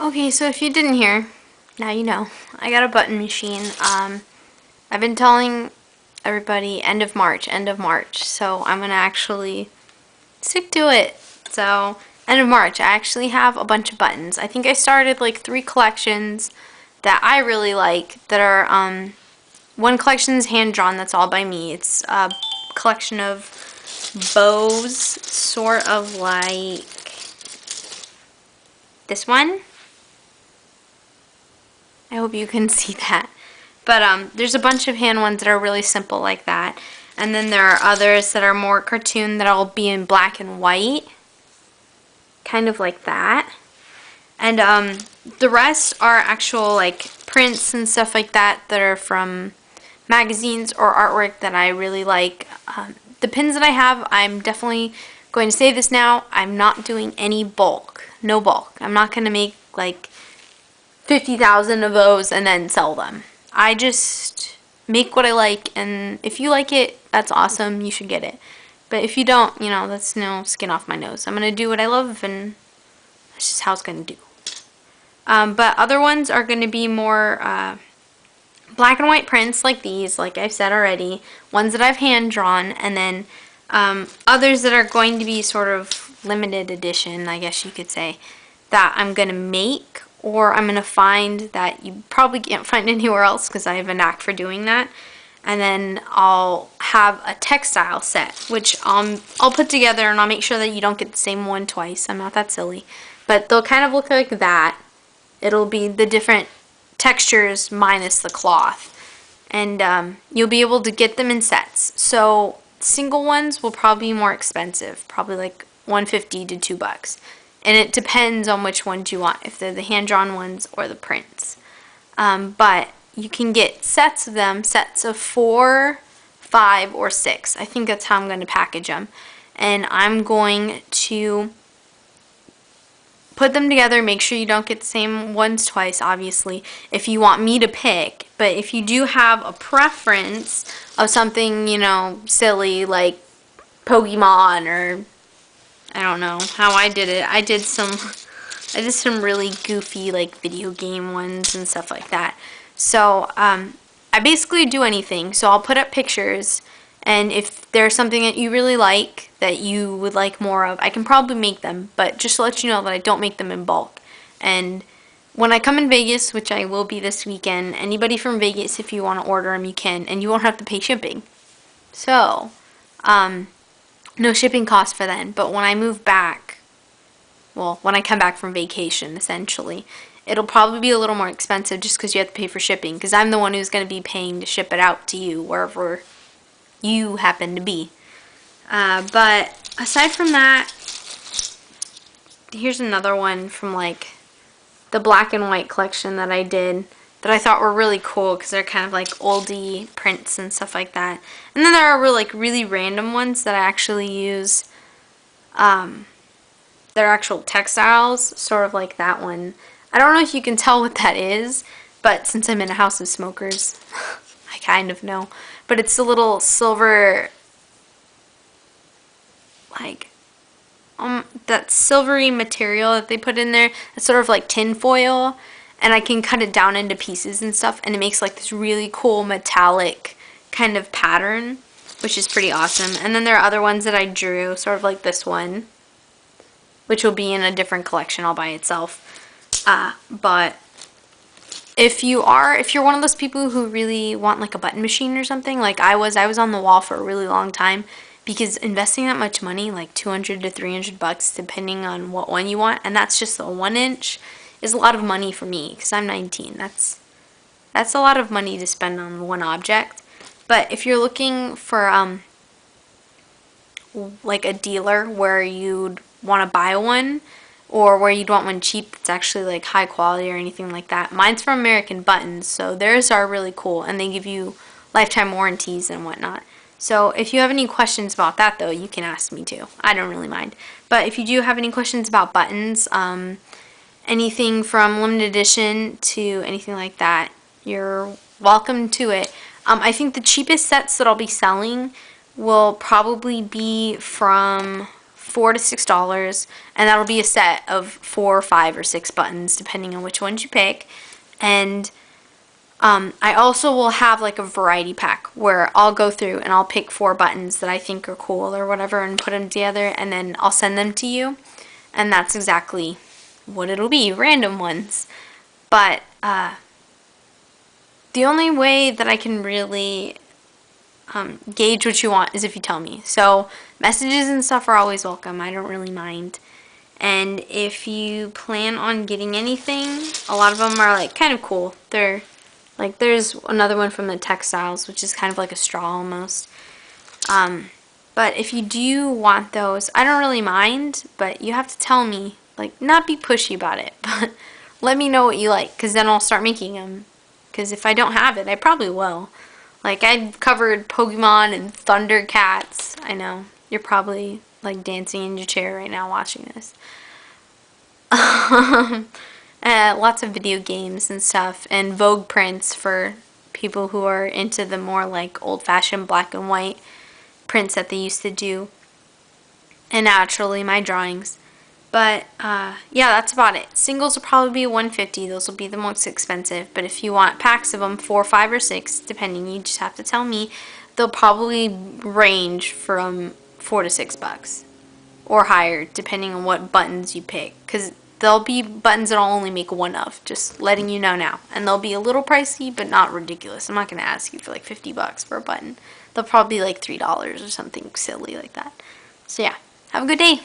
Okay, so if you didn't hear, now you know. I got a button machine. I've been telling everybody end of March, so I'm gonna actually stick to it. So, end of March, I actually have a bunch of buttons. I think I started like 3 collections that I really like that are, one collection is hand drawn, that's all by me. It's a collection of bows, sort of like this one. I hope you can see that. But there's a bunch of hand ones that are really simple like that. And then there are others that are more cartoon that'll be in black and white. Kind of like that. And the rest are actual like prints and stuff like that that are from magazines or artwork that I really like. The pins that I have, I'm definitely going to say this now, I'm not doing any bulk. No bulk. I'm not going to make like 50,000 of those and then sell them. I just make what I like, and if you like it, that's awesome, you should get it. But if you don't, that's no skin off my nose. I'm going to do what I love, and that's just how it's going to do. But other ones are going to be more black and white prints like these, like I've said already, ones that I've hand drawn, and then others that are going to be sort of limited edition, I guess you could say, that I'm going to make, or I'm going to find that you probably can't find anywhere else because I have a knack for doing that. And then I'll have a textile set, which I'll put together, and I'll make sure that you don't get the same one twice. I'm not that silly. But they'll kind of look like that. It'll be the different textures minus the cloth. And you'll be able to get them in sets. So single ones will probably be more expensive, probably like $150 to $2. And it depends on which ones you want, if they're the hand-drawn ones or the prints. But you can get sets of them, sets of 4, 5, or 6. I think that's how I'm going to package them. And I'm going to put them together, make sure you don't get the same ones twice, obviously, if you want me to pick. But if you do have a preference of something, silly, like Pokemon, or I don't know how I did it. I did some really goofy like video game ones and stuff like that. So I basically do anything. So I'll put up pictures, and if there's something that you really like that you would like more of, I can probably make them. But just to let you know that I don't make them in bulk. And when I come in Vegas, which I will be this weekend, anybody from Vegas, if you want to order them, you can, and you won't have to pay shipping. So no shipping costs for then, but when I move back, well, when I come back from vacation, essentially, it'll probably be a little more expensive just because you have to pay for shipping, because I'm the one who's going to be paying to ship it out to you, wherever you happen to be. But aside from that, here's another one from like the black and white collection that I did that I thought were really cool because they're kind of like oldie prints and stuff like that. And then there are really random ones that I actually use. They're actual textiles, sort of like that one. I don't know if you can tell what that is, but since I'm in a house of smokers, I kind of know. But it's a little silver, like, that silvery material that they put in there. It's sort of like tin foil. And I can cut it down into pieces and stuff, and it makes like this really cool metallic kind of pattern, which is pretty awesome. And then there are other ones that I drew, sort of like this one, which will be in a different collection all by itself. But if you're one of those people who really want like a button machine or something, like I was on the wall for a really long time, because investing that much money, like $200 to $300, depending on what one you want, and that's just the 1-inch, is a lot of money for me because I'm 19. That's a lot of money to spend on one object. But if you're looking for like a dealer where you'd want to buy one, or where you'd want one cheap that's actually like high quality or anything like that, mine's from American Buttons, so theirs are really cool, and they give you lifetime warranties and whatnot. So if you have any questions about that, though, you can ask me too. I don't really mind. But if you do have any questions about buttons, anything from limited edition to anything like that, you're welcome to it. I think the cheapest sets that I'll be selling will probably be from $4 to $6, and that'll be a set of 4 or 5 or 6 buttons depending on which ones you pick. And I also will have like a variety pack where I'll go through and I'll pick 4 buttons that I think are cool or whatever and put them together, and then I'll send them to you, and that's exactly what it'll be, random ones. But the only way that I can really gauge what you want is if you tell me. So messages and stuff are always welcome. I don't really mind. And if you plan on getting anything, a lot of them are like kind of cool. They're like, there's another one from the Textiles, which is kind of like a straw almost. But if you do want those, I don't really mind, but you have to tell me, like, not be pushy about it, but let me know what you like, because then I'll start making them. Because if I don't have it, I probably will. Like, I've covered Pokemon and Thundercats. I know, you're probably, like, dancing in your chair right now watching this. Lots of video games and stuff, and Vogue prints for people who are into the more, like, old-fashioned black and white prints that they used to do. And naturally, my drawings. But, yeah, that's about it. Singles will probably be $150. Those will be the most expensive. But if you want packs of them, 4, 5, or 6, depending, you just have to tell me. They'll probably range from $4 to $6 or higher, depending on what buttons you pick. Because there'll be buttons that I'll only make one of, just letting you know now. And they'll be a little pricey, but not ridiculous. I'm not going to ask you for like $50 for a button. They'll probably be like $3 or something silly like that. So, yeah, have a good day.